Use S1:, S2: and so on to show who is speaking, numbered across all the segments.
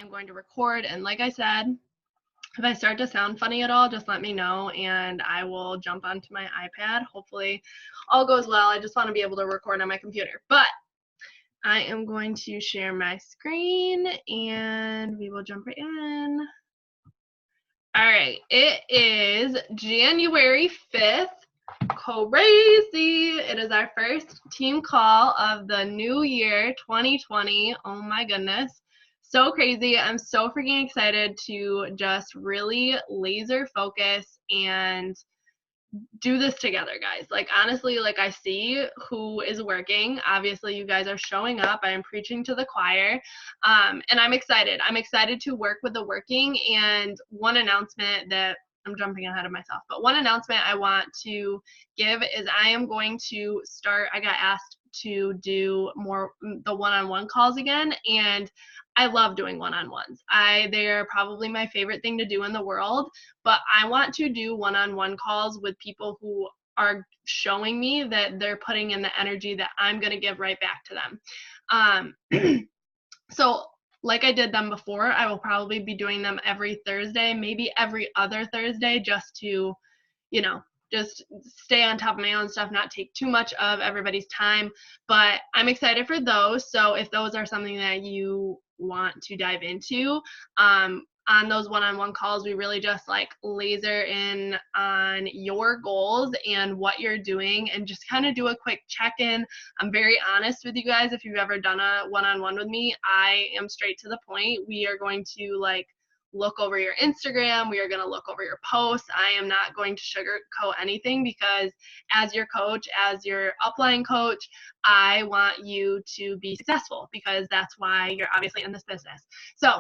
S1: am going to record. And like I said, if I start to sound funny at all, just let me know and I will jump onto my iPad. Hopefully all goes well. I just want to be able to record on my computer. But I am going to share my screen and we will jump right in. All right, it is January 5th. Crazy. It is our first team call of the new year 2020. Oh my goodness. So crazy. I'm so freaking excited to just really laser focus and do this together, guys. Like, honestly, like, I see who is working. Obviously, you guys are showing up. I am preaching to the choir. And I'm excited. I'm excited to work with the working. And one announcement that I'm jumping ahead of myself, but one announcement I want to give is I am going to start, I got asked to do more the one-on-one calls again, and I love doing one-on-ones. They're probably my favorite thing to do in the world, but I want to do one-on-one calls with people who are showing me that they're putting in the energy that I'm going to give right back to them. So like I did them before, I will probably be doing them every Thursday, maybe every other Thursday, just to, just stay on top of my own stuff, not take too much of everybody's time. But I'm excited for those. So if those are something that you want to dive into, on those one-on-one calls, we really just like laser in on your goals and what you're doing and just kind of do a quick check-in. I'm very honest with you guys. If you've ever done a one-on-one with me, I am straight to the point. We are going to look over your Instagram. We are going to look over your posts. I am not going to sugarcoat anything because as your coach, as your upline coach, I want you to be successful because that's why you're obviously in this business. So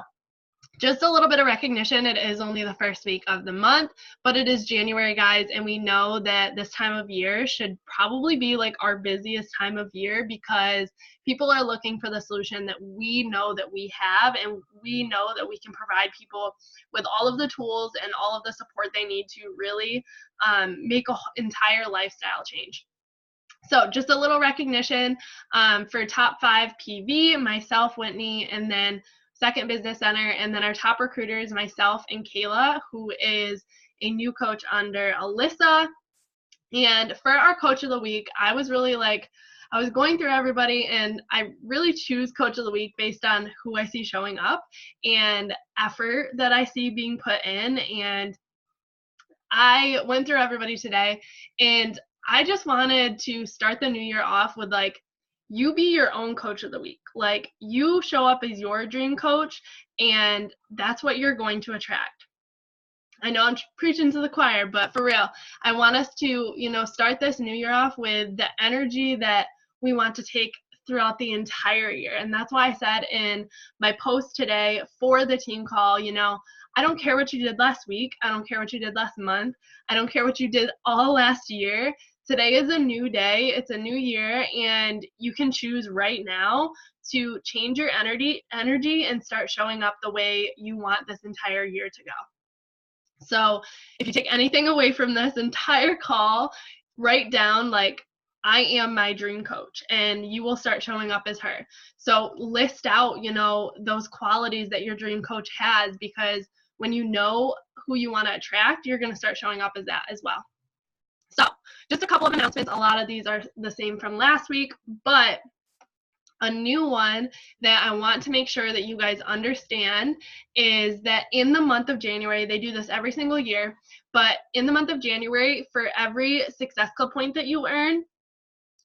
S1: just a little bit of recognition. It is only the first week of the month, but it is January, guys, and we know that this time of year should probably be like our busiest time of year because people are looking for the solution that we know that we have, and we know that we can provide people with all of the tools and all of the support they need to really make an entire lifestyle change. So just a little recognition for top 5 PV, myself, Whitney, and then Second Business Center, and then our top recruiters, myself and Kayla, who is a new coach under Alyssa. And for our coach of the week, I was really I was going through everybody, and I really choose coach of the week based on who I see showing up and effort that I see being put in. And I went through everybody today, and I just wanted to start the new year off with you be your own coach of the week. Like, you show up as your dream coach, and that's what you're going to attract. I know I'm preaching to the choir, but for real, I want us to, start this new year off with the energy that we want to take throughout the entire year. And that's why I said in my post today for the team call, I don't care what you did last week. I don't care what you did last month. I don't care what you did all last year. Today is a new day. It's a new year, and you can choose right now to change your energy and start showing up the way you want this entire year to go. So if you take anything away from this entire call, write down I am my dream coach, and you will start showing up as her. So list out, those qualities that your dream coach has, because when you know who you want to attract, you're going to start showing up as that as well. So just a couple of announcements. A lot of these are the same from last week, but a new one that I want to make sure that you guys understand is that in the month of January, they do this every single year, but in the month of January, for every Success Club point that you earn,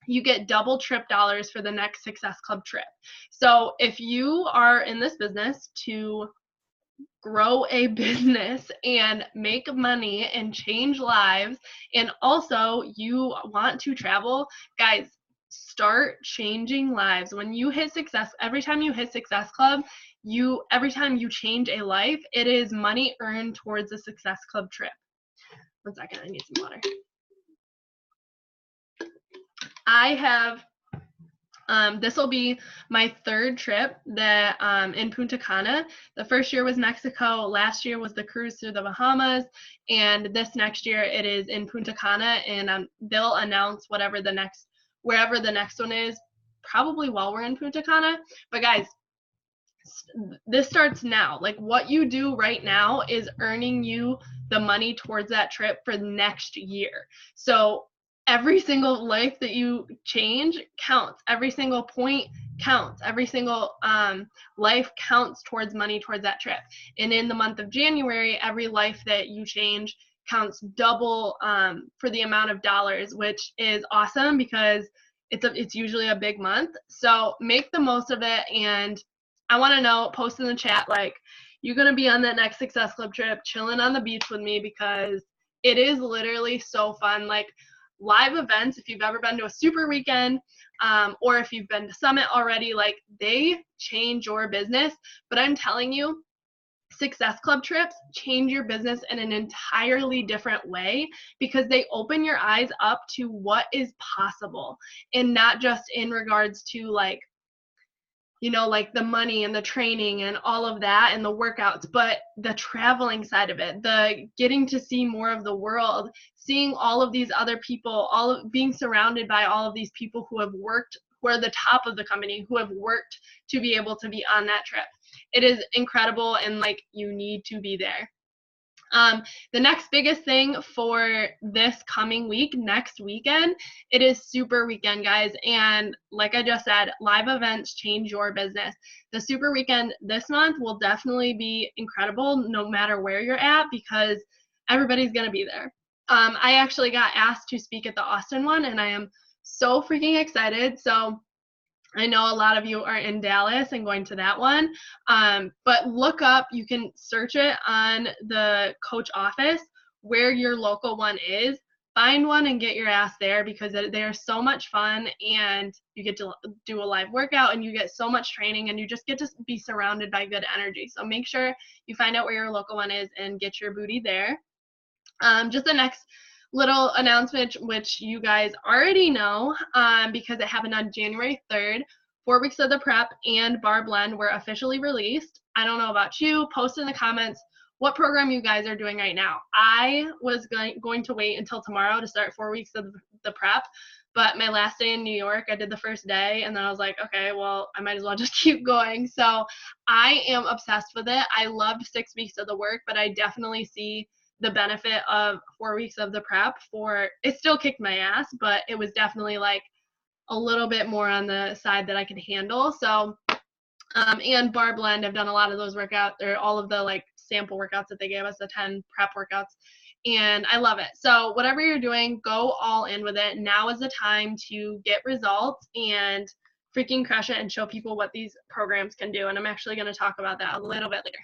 S1: you get double trip dollars for the next Success Club trip. So if you are in this business to grow a business and make money and change lives, and also you want to travel, guys, start changing lives. When you hit success, every time you hit Success Club, every time you change a life, it is money earned towards a Success Club trip. 1 second, I need some water. I have this will be my 3rd trip that in Punta Cana. The first year was Mexico, last year was the cruise through the Bahamas, and this next year it is in Punta Cana, and they'll announce wherever the next one is, probably while we're in Punta Cana. But guys, this starts now. Like what you do right now is earning you the money towards that trip for next year. So every single life that you change counts. Every single point counts. Every single life counts towards money towards that trip. And in the month of January, every life that you change counts double for the amount of dollars, which is awesome because it's usually a big month. So make the most of it. And I want to know, post in the chat, like, you're going to be on that next Success Club trip, chilling on the beach with me, because it is literally so fun. Like, live events, if you've ever been to a super weekend, or if you've been to Summit already, like, they change your business. But I'm telling you, Success Club trips change your business in an entirely different way, because they open your eyes up to what is possible, and not just in regards to like, you know, like the money and the training and all of that and the workouts, but the traveling side of it, the getting to see more of the world, seeing all of these other people, all of being surrounded by all of these people who have worked, who are the top of the company, who have worked to be able to be on that trip. It is incredible, and like, you need to be there. The next biggest thing for this coming week, next weekend, it is Super Weekend, guys. And like I just said, live events change your business. The Super Weekend this month will definitely be incredible no matter where you're at, because everybody's going to be there. I actually got asked to speak at the Austin one, and I am so freaking excited. So I know a lot of you are in Dallas and going to that one, but look up, you can search it on the coach office where your local one is. Find one and get your ass there, because they are so much fun, and you get to do a live workout, and you get so much training, and you just get to be surrounded by good energy. So make sure you find out where your local one is and get your booty there. Just the next little announcement, which you guys already know, because it happened on January 3rd. 4 weeks of the prep and bar blend were officially released. I don't know about you. Post in the comments what program you guys are doing right now. I was going to wait until tomorrow to start 4 weeks of the prep, but my last day in New York, I did the first day, and then I was like, okay, well, I might as well just keep going. So I am obsessed with it. I loved 6 weeks of the work, but I definitely see the benefit of 4 weeks of the prep. It still kicked my ass, but it was definitely like a little bit more on the side that I could handle. So, and bar blend, I've done a lot of those workouts, or all of the like sample workouts that they gave us, the 10 prep workouts, and I love it. So whatever you're doing, go all in with it. Now is the time to get results and freaking crush it and show people what these programs can do. And I'm actually going to talk about that a little bit later.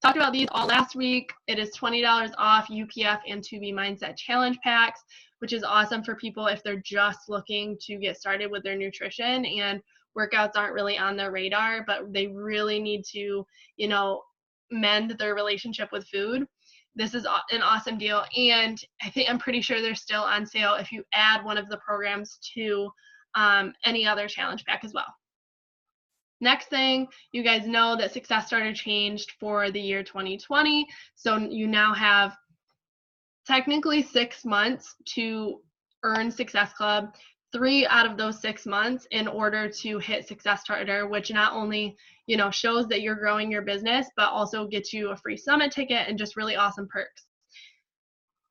S1: Talked about these all last week. It is $20 off UPF and 2B Mindset Challenge packs, which is awesome for people if they're just looking to get started with their nutrition and workouts aren't really on their radar, but they really need to, you know, mend their relationship with food. This is an awesome deal, and I'm pretty sure they're still on sale if you add one of the programs to any other challenge pack as well. Next thing, you guys know that Success Starter changed for the year 2020. So you now have technically 6 months to earn Success Club, 3 out of those 6 months in order to hit Success Starter, which not only, you know, shows that you're growing your business, but also gets you a free summit ticket and just really awesome perks.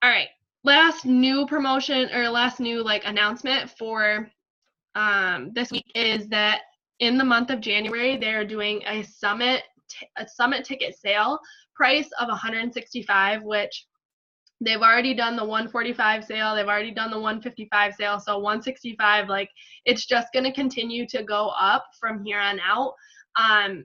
S1: All right, last new promotion, or last new like announcement for this week is that in the month of January, they're doing a summit ticket sale price of $165, which they've already done the $145 sale. They've already done the $155 sale. So $165, like, it's just going to continue to go up from here on out.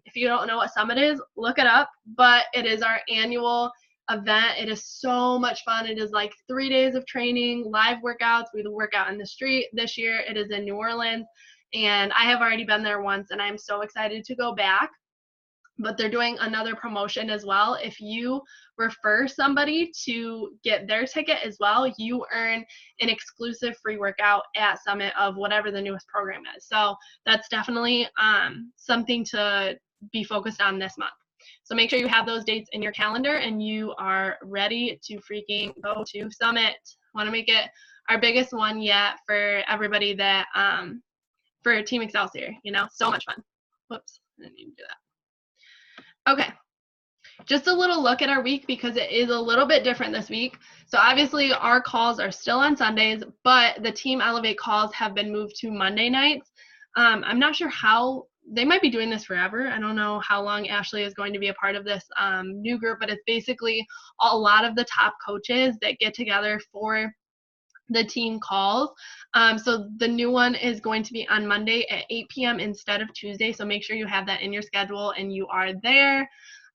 S1: If you don't know what Summit is, look it up. But it is our annual event. It is so much fun. It is like 3 days of training, live workouts. We work out in the street. This year it is in New Orleans, and I have already been there once, and I'm so excited to go back. But they're doing another promotion as well. If you refer somebody to get their ticket as well, you earn an exclusive free workout at Summit of whatever the newest program is. So that's definitely something to be focused on this month. So make sure you have those dates in your calendar and you are ready to freaking go to Summit. Want to make it our biggest one yet for everybody that, for Team Excelsior, you know, so much fun. Whoops, I didn't need to do that. Okay, just a little look at our week because it is a little bit different this week. So obviously our calls are still on Sundays, but the Team Elevate calls have been moved to Monday nights. I'm not sure how they might be doing this forever. I don't know how long Ashley is going to be a part of this new group, but it's basically a lot of the top coaches that get together for the team calls. So the new one is going to be on Monday at 8 p.m. instead of Tuesday. So make sure you have that in your schedule and you are there.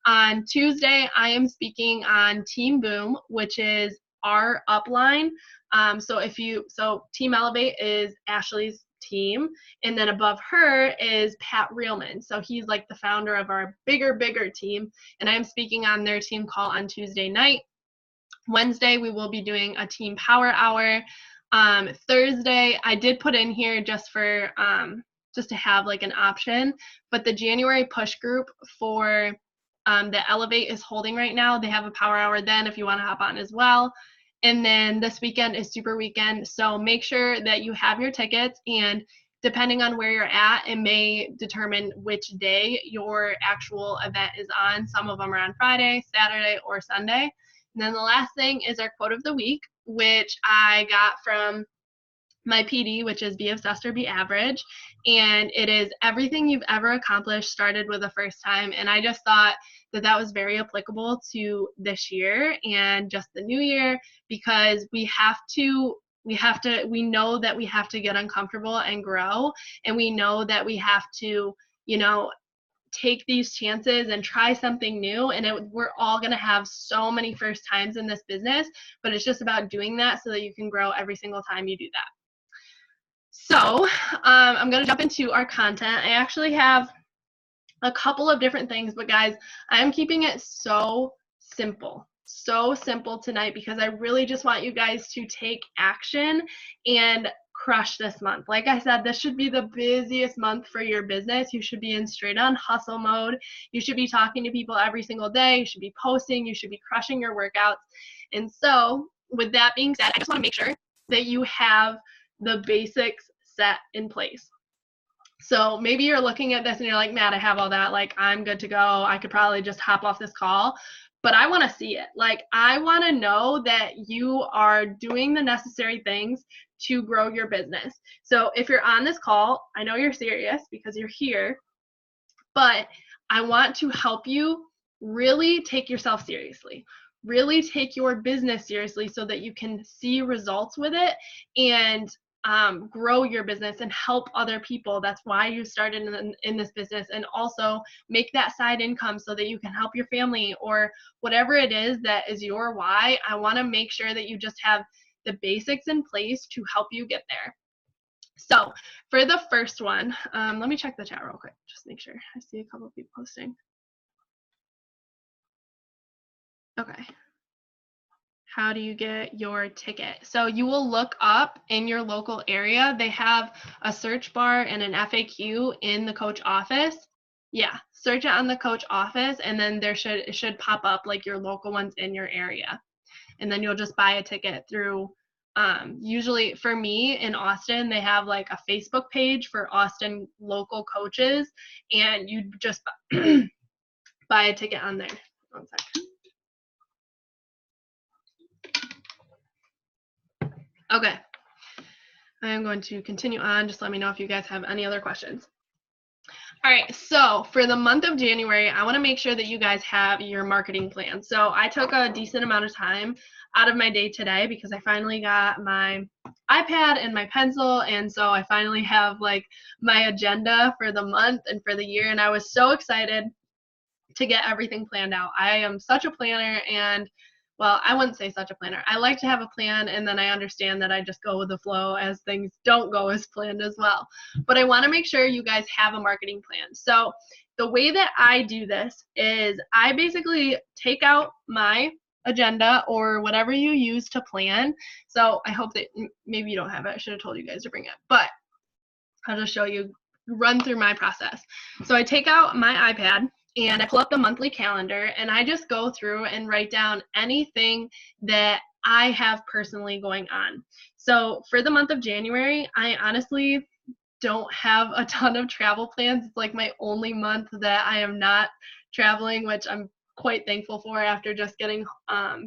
S1: On Tuesday, I am speaking on Team Boom, which is our upline. So Team Elevate is Ashley's team, and then above her is Pat Reelman. So he's like the founder of our bigger team, and I'm speaking on their team call on Tuesday night. Wednesday, we will be doing a team power hour. Thursday, I did put in here just for just to have like an option, but the January push group for that Elevate is holding right now, they have a power hour then if you want to hop on as well. And then this weekend is Super Weekend, so make sure that you have your tickets, and depending on where you're at, it may determine which day your actual event is on. Some of them are on Friday, Saturday, or Sunday. And then the last thing is our quote of the week, which I got from my PD, which is be obsessed or be average. And it is everything you've ever accomplished started with the first time. And I just thought that that was very applicable to this year and just the new year, because we know that we have to get uncomfortable and grow. And we know that we have to, take these chances and try something new. And we're all going to have so many first times in this business, but it's just about doing that so that you can grow every single time you do that. So I'm going to jump into our content. I actually have a couple of different things, but guys, I'm keeping it so simple tonight because I really just want you guys to take action and crush this month. Like I said, this should be the busiest month for your business. You should be in straight on hustle mode. You should be talking to people every single day. You should be posting. You should be crushing your workouts. And so with that being said, I just want to make sure that you have the basics set in place. So maybe you're looking at this and you're like, Matt, I have all that. Like, I'm good to go. I could probably just hop off this call. But I want to see it. Like, I want to know that you are doing the necessary things to grow your business. So if you're on this call, I know you're serious because you're here, but I want to help you really take yourself seriously. Really take your business seriously so that you can see results with it and grow your business and help other people. That's why you started in this business, and also make that side income so that you can help your family or whatever it is that is your why. I want to make sure that you just have the basics in place to help you get there. So for the first one, let me check the chat real quick, just make sure. I see a couple of people posting. Okay. How do you get your ticket? So you will look up in your local area. They have a search bar and an FAQ in the coach office. Yeah, search it on the coach office, and then it should pop up like your local ones in your area. And then you'll just buy a ticket through, usually for me in Austin, they have like a Facebook page for Austin local coaches, and you just buy a ticket on there. One second. Okay, I am going to continue on. Just let me know if you guys have any other questions. All right, so for the month of January, I want to make sure that you guys have your marketing plan. So I took a decent amount of time out of my day today because I finally got my iPad and my pencil, and so I finally have like my agenda for the month and for the year, and I was so excited to get everything planned out. I am such a planner, and well, I wouldn't say such a planner. I like to have a plan, and then I understand that I just go with the flow as things don't go as planned as well. But I want to make sure you guys have a marketing plan. So the way that I do this is I basically take out my agenda or whatever you use to plan. So I hope that maybe you don't have it. I should have told you guys to bring it, but I'll just show you, run through my process. So I take out my iPad and I pull up the monthly calendar, and I just go through and write down anything that I have personally going on. So for the month of January, I honestly don't have a ton of travel plans. It's like my only month that I am not traveling, which I'm quite thankful for after just getting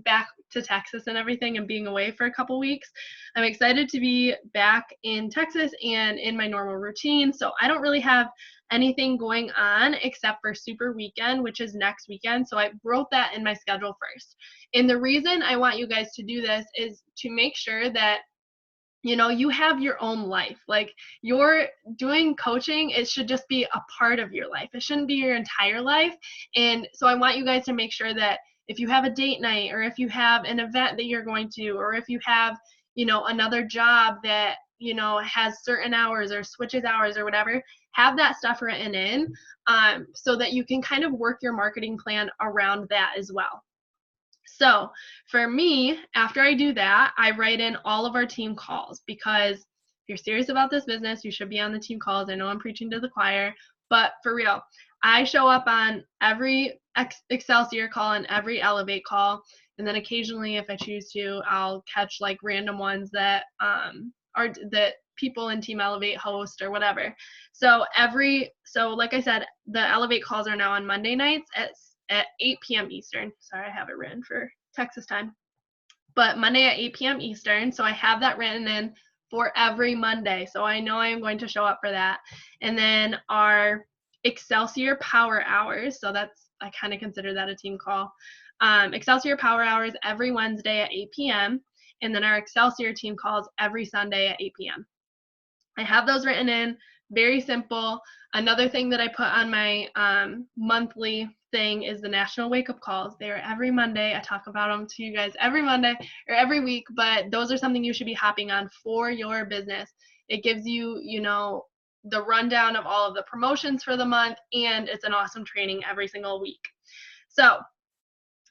S1: back to Texas and everything and being away for a couple weeks. I'm excited to be back in Texas and in my normal routine. So I don't really have anything going on except for Super Weekend, which is next weekend. So I wrote that in my schedule first. And the reason I want you guys to do this is to make sure that you have your own life. Like, you're doing coaching, it should just be a part of your life. It shouldn't be your entire life. And so I want you guys to make sure that if you have a date night, or if you have an event that you're going to, or if you have, another job that, has certain hours or switches hours or whatever, have that stuff written in, so that you can kind of work your marketing plan around that as well. So for me, after I do that, I write in all of our team calls, because if you're serious about this business, you should be on the team calls. I know I'm preaching to the choir, but for real, I show up on every Excelsior call and every Elevate call. And then occasionally, if I choose to, I'll catch like random ones that are that people in Team Elevate host or whatever. So like I said, the Elevate calls are now on Monday nights at 8 p.m. Eastern. Sorry, I have it written for Texas time. But Monday at 8 p.m. Eastern. So I have that written in for every Monday. So I know I am going to show up for that. And then our Excelsior Power Hours. So I kind of consider that a team call. Excelsior Power Hours every Wednesday at 8 p.m. And then our Excelsior team calls every Sunday at 8 p.m. I have those written in. Very simple. Another thing that I put on my monthly thing is the National Wake Up Calls. They are every Monday. I talk about them to you guys every Monday or every week, but those are something you should be hopping on for your business. It gives you, the rundown of all of the promotions for the month, and it's an awesome training every single week. So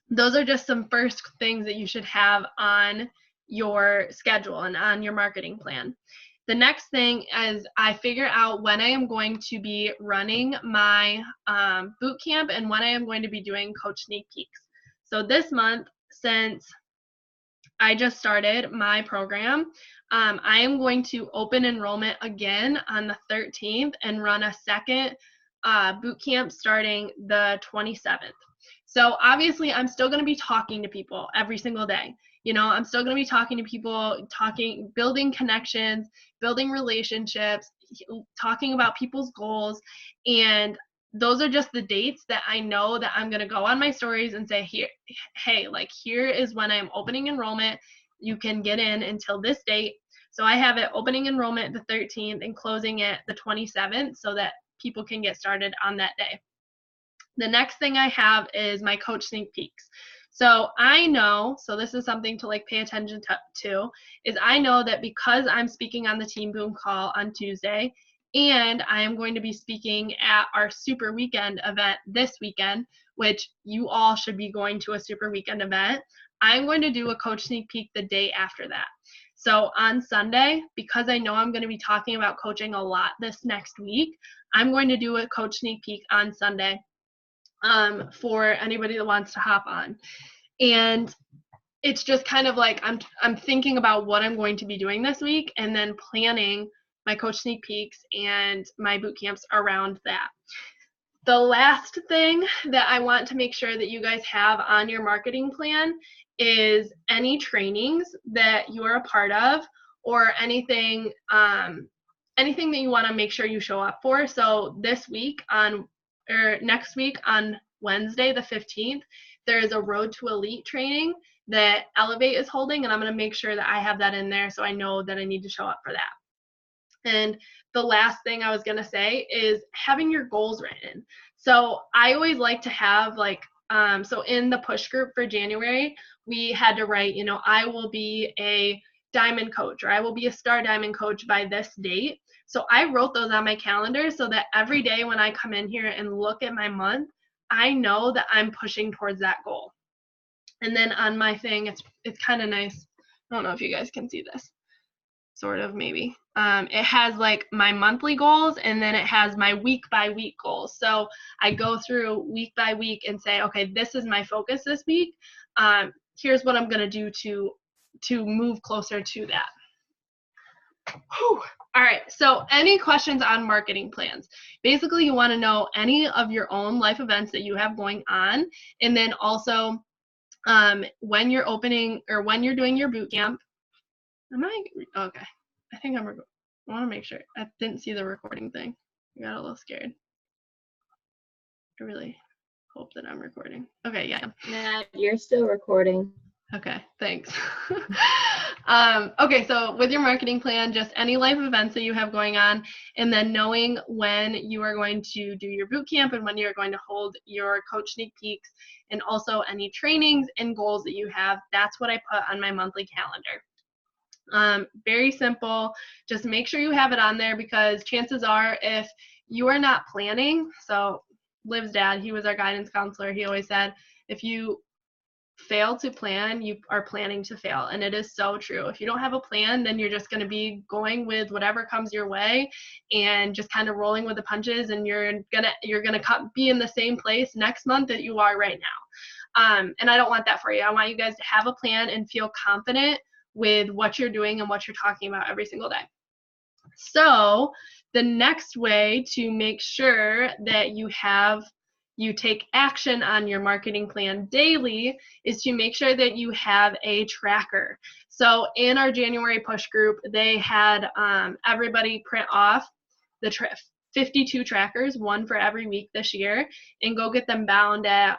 S1: those are just some first things that you should have on your schedule and on your marketing plan. The next thing is I figure out when I am going to be running my boot camp and when I am going to be doing Coach Sneak Peeks. So this month, since I just started my program, I am going to open enrollment again on the 13th and run a second boot camp starting the 27th. So obviously, I'm still going to be talking to people every single day. I'm still going to be talking to people, building connections, building relationships, talking about people's goals. And those are just the dates that I know that I'm going to go on my stories and say, here is when I'm opening enrollment. You can get in until this date. So I have it opening enrollment the 13th and closing it the 27th so that people can get started on that day. The next thing I have is my Coach Sneak Peeks. So I know, so this is something to pay attention to, is I know that because I'm speaking on the Team Boom call on Tuesday, and I am going to be speaking at our Super Weekend event this weekend, which you all should be going to a Super Weekend event, I'm going to do a Coach Sneak Peek the day after that. So on Sunday, because I know I'm going to be talking about coaching a lot this next week, I'm going to do a Coach Sneak Peek on Sunday for anybody that wants to hop on. And it's just kind of like I'm thinking about what I'm going to be doing this week and then planning my Coach Sneak Peeks and my boot camps around that. The last thing that I want to make sure that you guys have on your marketing plan is any trainings that you are a part of or anything that you want to make sure you show up for. So next week on Wednesday the 15th, there is a Road to Elite training that Elevate is holding, and I'm going to make sure that I have that in there so I know that I need to show up for that. And the last thing I was going to say is having your goals written. So I always like to have so in the push group for January, we had to write, I will be a diamond coach, or I will be a star diamond coach by this date. So I wrote those on my calendar so that every day when I come in here and look at my month, I know that I'm pushing towards that goal. And then on my thing, it's kind of nice. I don't know if you guys can see this. Sort of, maybe. It has my monthly goals, and then it has my week by week goals. So I go through week by week and say, okay, this is my focus this week. Here's what I'm going to do to move closer to that. Whew. All right, so any questions on marketing plans? Basically, you want to know any of your own life events that you have going on, and then also when you're opening or when you're doing your boot camp. Okay? I think I want to make sure. I didn't see the recording thing. I got a little scared. I really hope that I'm recording. Okay, yeah.
S2: Matt, you're still recording.
S1: Okay, thanks. Okay, so with your marketing plan, just any live events that you have going on, and then knowing when you are going to do your boot camp and when you're going to hold your coach sneak peeks, and also any trainings and goals that you have, that's what I put on my monthly calendar. Very simple. Just make sure you have it on there, because chances are if you are not planning, so Liv's dad, he was our guidance counselor, he always said, if you fail to plan, you are planning to fail. And it is so true. If you don't have a plan, then you're just going to be going with whatever comes your way and just kind of rolling with the punches, and you're gonna be in the same place next month that you are right now. And I don't want that for you. I want you guys to have a plan and feel confident with what you're doing and what you're talking about every single day. So the next way to make sure that you take action on your marketing plan daily is to make sure that you have a tracker. So in our January push group, they had everybody print off the 52 trackers, one for every week this year, and go get them bound at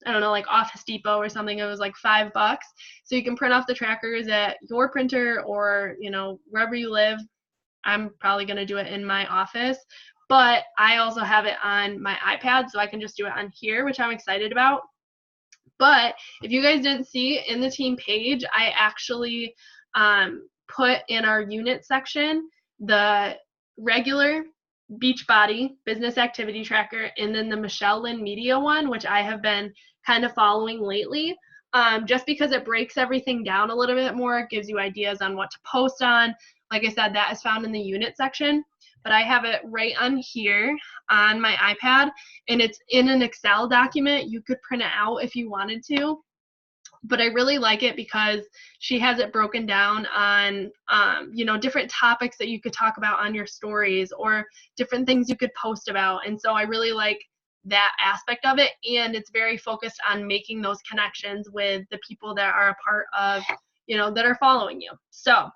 S1: I don't know, like Office Depot or something. It was like $5. So you can print off the trackers at your printer or, wherever you live. I'm probably going to do it in my office, but I also have it on my iPad, so I can just do it on here, which I'm excited about. But if you guys didn't see in the team page, I actually put in our unit section the regular Beachbody business activity tracker, and then the Michelle Lynn Media one, which I have been kind of following lately. Just because it breaks everything down a little bit more, it gives you ideas on what to post on. Like I said, that is found in the unit section, but I have it right on here on my iPad, and it's in an Excel document. You could print it out if you wanted to, but I really like it because she has it broken down on, different topics that you could talk about on your stories or different things you could post about. And so I really like that aspect of it, and it's very focused on making those connections with the people that are a part of, that are following you. So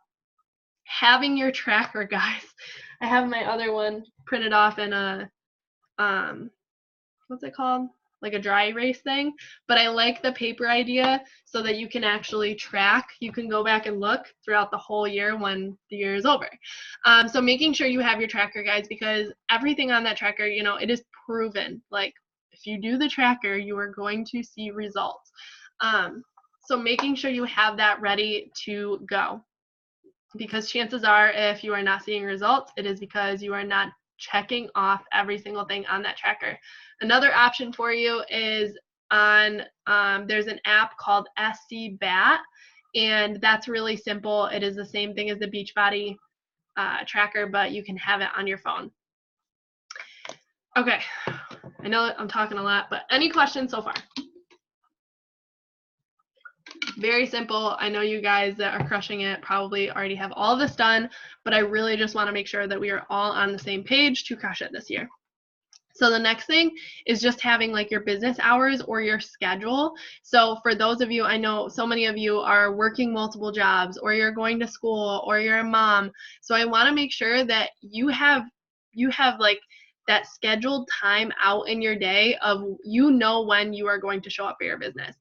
S1: having your tracker, guys. I have my other one printed off in a what's it called? Like a dry erase thing. But I like the paper idea so that you can actually track. You can go back and look throughout the whole year when the year is over. So making sure you have your tracker, guys, because everything on that tracker, it is proven. Like if you do the tracker, you are going to see results. So making sure you have that ready to go. Because chances are, if you are not seeing results, it is because you are not checking off every single thing on that tracker. Another option for you is there's an app called SC Bat, and that's really simple. It is the same thing as the Beachbody tracker, but you can have it on your phone. Okay, I know I'm talking a lot, but any questions so far? Very simple. I know you guys that are crushing it probably already have all of this done, but I really just want to make sure that we are all on the same page to crush it this year. So the next thing is just having like your business hours or your schedule. So for those of you, I know so many of you are working multiple jobs, or you're going to school, or you're a mom. So I want to make sure that you have like that scheduled time out in your day of when you are going to show up for your business.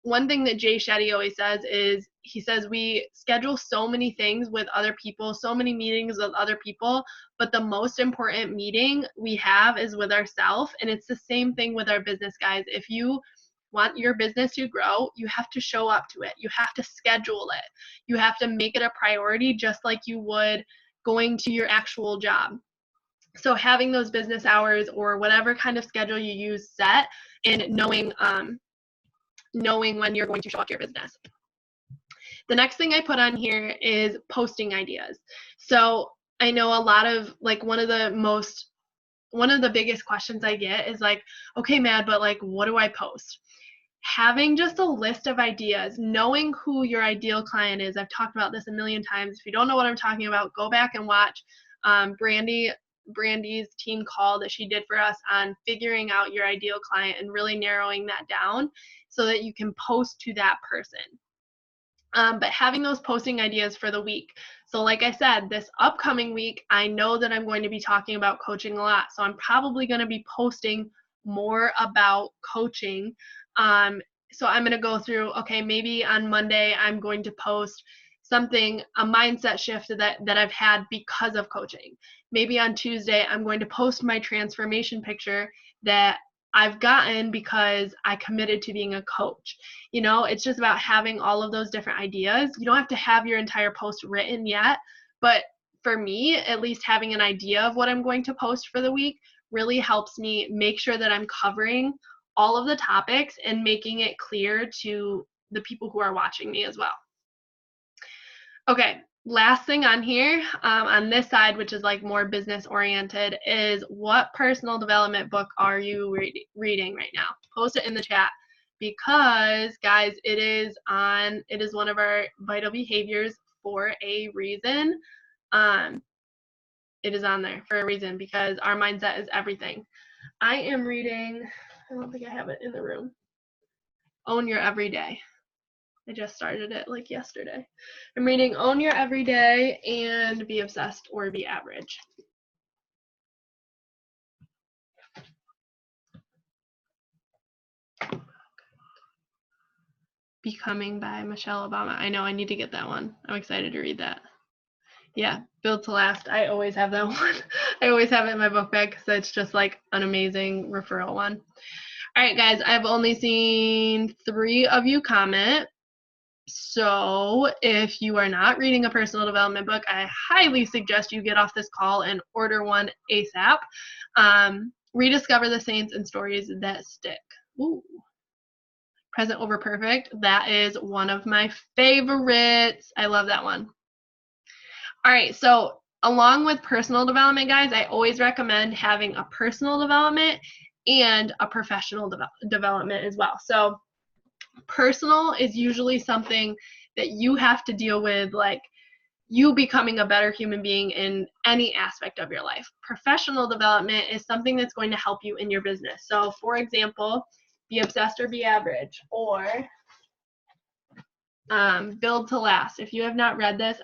S1: One thing that Jay Shetty always says is, he says we schedule so many things with other people, so many meetings with other people, but the most important meeting we have is with ourselves. And it's the same thing with our business, guys. If you want your business to grow, you have to show up to it. You have to schedule it. You have to make it a priority, just like you would going to your actual job. So having those business hours or whatever kind of schedule you use set, and knowing when you're going to show up to your business. The next thing I put on here is posting ideas. So I know a lot of one of the biggest questions I get is like, okay, Mad, but like, what do I post? having just a list of ideas, knowing who your ideal client is. I've talked about this a million times. If you don't know what I'm talking about, go back and watch Brandy's team call that she did for us on figuring out your ideal client and really narrowing that down so that you can post to that person. But having those posting ideas for the week. So like I said, this upcoming week, I know that I'm going to be talking about coaching a lot. So I'm probably going to be posting more about coaching. So I'm going to go through, okay, maybe on Monday, I'm going to post something, a mindset shift that I've had because of coaching. Maybe on Tuesday, I'm going to post my transformation picture that I've gotten because I committed to being a coach. You know, it's just about having all of those different ideas. You don't have to have your entire post written yet, but for me, at least having an idea of what I'm going to post for the week really helps me make sure that I'm covering all of the topics and making it clear to the people who are watching me as well. Okay, last thing on here, on this side, which is like more business oriented, is what personal development book are you reading right now? Post it in the chat, because guys, it is one of our vital behaviors for a reason. It is on there for a reason, because our mindset is everything. I am reading, I don't think I have it in the room, Own Your Everyday. I just started it like yesterday. I'm reading Own Your Everyday and Be Obsessed or Be Average. Becoming by Michelle Obama. I know, I need to get that one. I'm excited to read that. Yeah, Built to Last. I always have that one. I always have it in my book bag because it's just like an amazing referral one. All right, guys, I've only seen 3 of you comment. So if you are not reading a personal development book, I highly suggest you get off this call and order one ASAP. Rediscover the Saints and Stories That Stick. Ooh. Present Over Perfect. That is one of my favorites. I love that one. All right, so along with personal development, guys, I always recommend having a personal development and a professional development as well. So personal is usually something that you have to deal with, like you becoming a better human being in any aspect of your life. Professional development is something that's going to help you in your business. So for example, Be Obsessed or Be Average, or Build to Last. If you have not read this,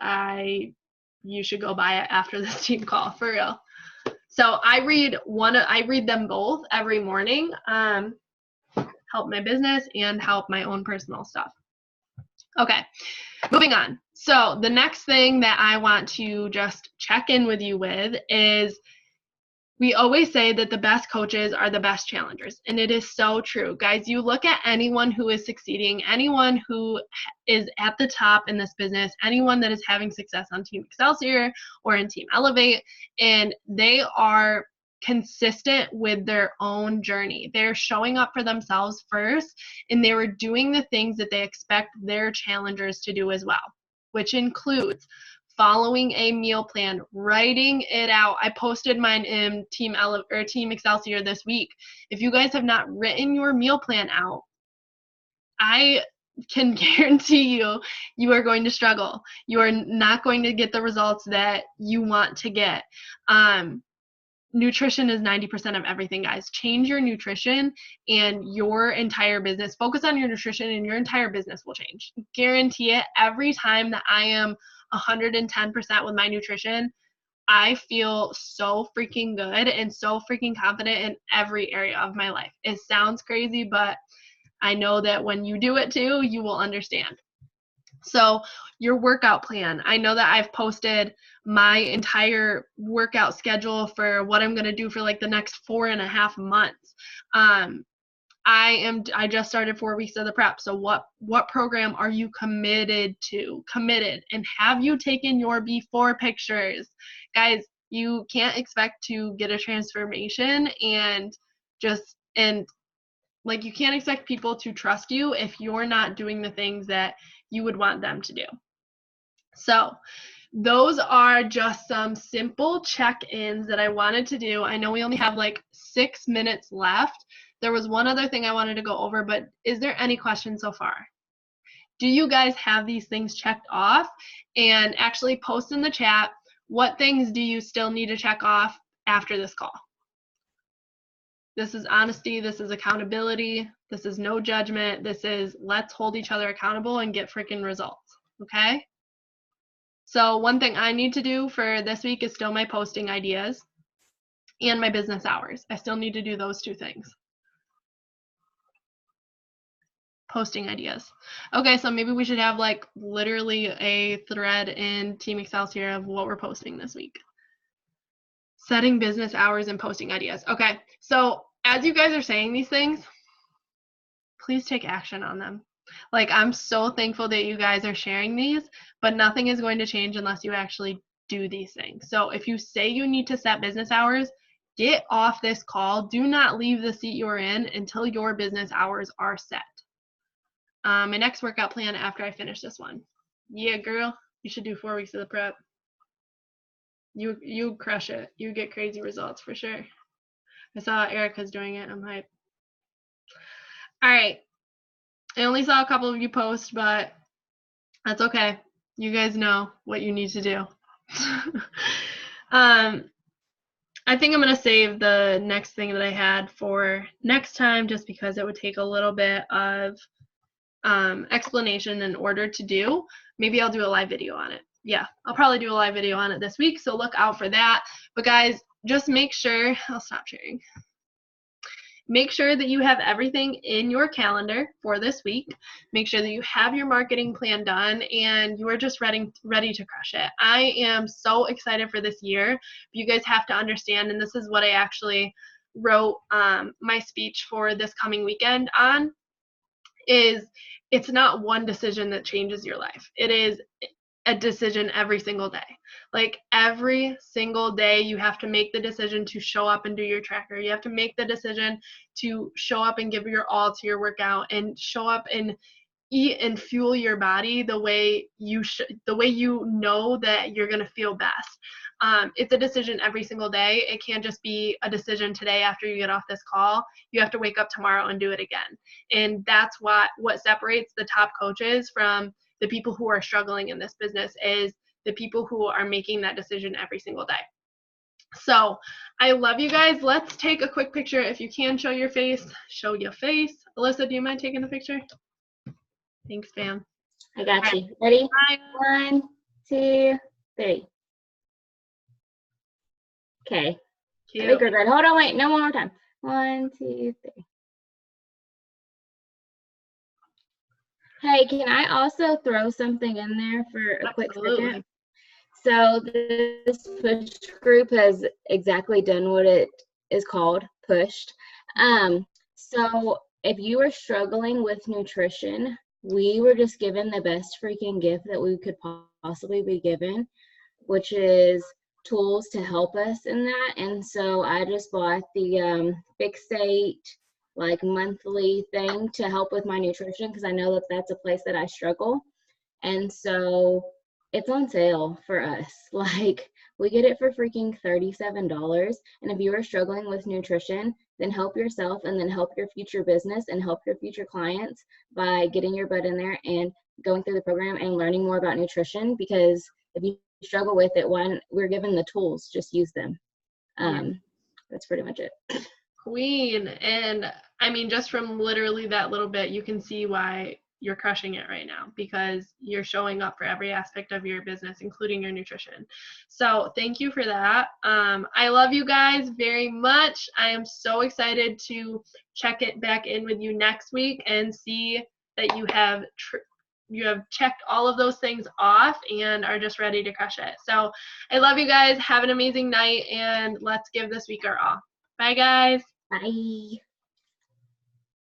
S1: you should go buy it after this team call, for real. So I read them both every morning. Help my business and help my own personal stuff. Okay, moving on. So the next thing that I want to just check in with you with is, we always say that the best coaches are the best challengers, and it is so true. Guys, you look at anyone who is succeeding, anyone who is at the top in this business, anyone that is having success on Team Excelsior or in Team Elevate, and they are consistent with their own journey. They're showing up for themselves first, and they were doing the things that they expect their challengers to do as well, which includes following a meal plan, writing it out. I posted mine in Team Excelsior this week. If you guys have not written your meal plan out, I can guarantee you are going to struggle. You are not going to get the results that you want to get. Nutrition is 90% of everything, guys. Change your nutrition and your entire business. Focus on your nutrition and your entire business will change. Guarantee it. Every time that I am 110% with my nutrition, I feel so freaking good and so freaking confident in every area of my life. It sounds crazy, but I know that when you do it too, you will understand. So your workout plan. I know that I've posted my entire workout schedule for what I'm going to do for like the next 4.5 months. I just started 4 weeks of the prep. So what program are you committed to? And have you taken your before pictures? Guys, you can't expect to get a transformation and you can't expect people to trust you if you're not doing the things that you would want them to do. So those are just some simple check-ins that I wanted to do. I know we only have like 6 minutes left. There was one other thing I wanted to go over, but is there any questions so far? Do you guys have these things checked off? And actually post in the chat, what things do you still need to check off after this call? This is honesty, this is accountability, this is no judgment, this is let's hold each other accountable and get freaking results, okay? So one thing I need to do for this week is still my posting ideas and my business hours. I still need to do those 2 things. Posting ideas. Okay, so maybe we should have like literally a thread in Team Excelsior of what we're posting this week. Setting business hours and posting ideas. Okay, so as you guys are saying these things, please take action on them. Like, I'm so thankful that you guys are sharing these, but nothing is going to change unless you actually do these things. So if you say you need to set business hours, get off this call. Do not leave the seat you're in until your business hours are set. My next workout plan after I finish this one. Yeah, girl, you should do 4 weeks of the prep. You crush it. You get crazy results for sure. I saw Erica's doing it. I'm hyped. All right. I only saw a couple of you post, but that's okay. You guys know what you need to do. I think I'm going to save the next thing that I had for next time just because it would take a little bit of explanation in order to do. Maybe I'll do a live video on it. Yeah, I'll probably do a live video on it this week, so look out for that. But guys, just make sure, I'll stop sharing. Make sure that you have everything in your calendar for this week. Make sure that you have your marketing plan done and you are just ready to crush it. I am so excited for this year. But you guys have to understand, and this is what I actually wrote my speech for this coming weekend on, is it's not one decision that changes your life. It is a decision every single day. Like every single day you have to make the decision to show up and do your tracker. You have to make the decision to show up and give your all to your workout and show up and eat and fuel your body the way you know that you're going to feel best. It's a decision every single day. It can't just be a decision today after you get off this call. You have to wake up tomorrow and do it again. And that's what separates the top coaches from the people who are struggling in this business, is the people who are making that decision every single day. So I love you guys. Let's take a quick picture. If you can show your face, show your face. Alyssa, do you mind taking a picture? Thanks, fam.
S2: I got you. Ready?
S1: Bye.
S2: 1, 2, 3. Okay.
S1: Cute.
S2: Good. Hold on, wait. No, one more time. 1, 2, 3. Hey, can I also throw something in there for a quick second? So this push group has exactly done what it is called, pushed. So if you are struggling with nutrition, we were just given the best freaking gift that we could possibly be given, which is tools to help us in that. And so I just bought the Fixate like monthly thing to help with my nutrition, because I know that that's a place that I struggle. And so it's on sale for us. Like, we get it for freaking $37. And if you are struggling with nutrition, then help yourself and then help your future business and help your future clients by getting your butt in there and going through the program and learning more about nutrition. Because if you struggle with it, we're given the tools, just use them. That's pretty much it.
S1: Queen. And I mean, just from literally that little bit, you can see why you're crushing it right now, because you're showing up for every aspect of your business, including your nutrition. So thank you for that. I love you guys very much. I am so excited to check it back in with you next week and see that you have checked all of those things off and are just ready to crush it. So I love you guys. Have an amazing night, and let's give this week our all. Bye, guys.
S2: Bye.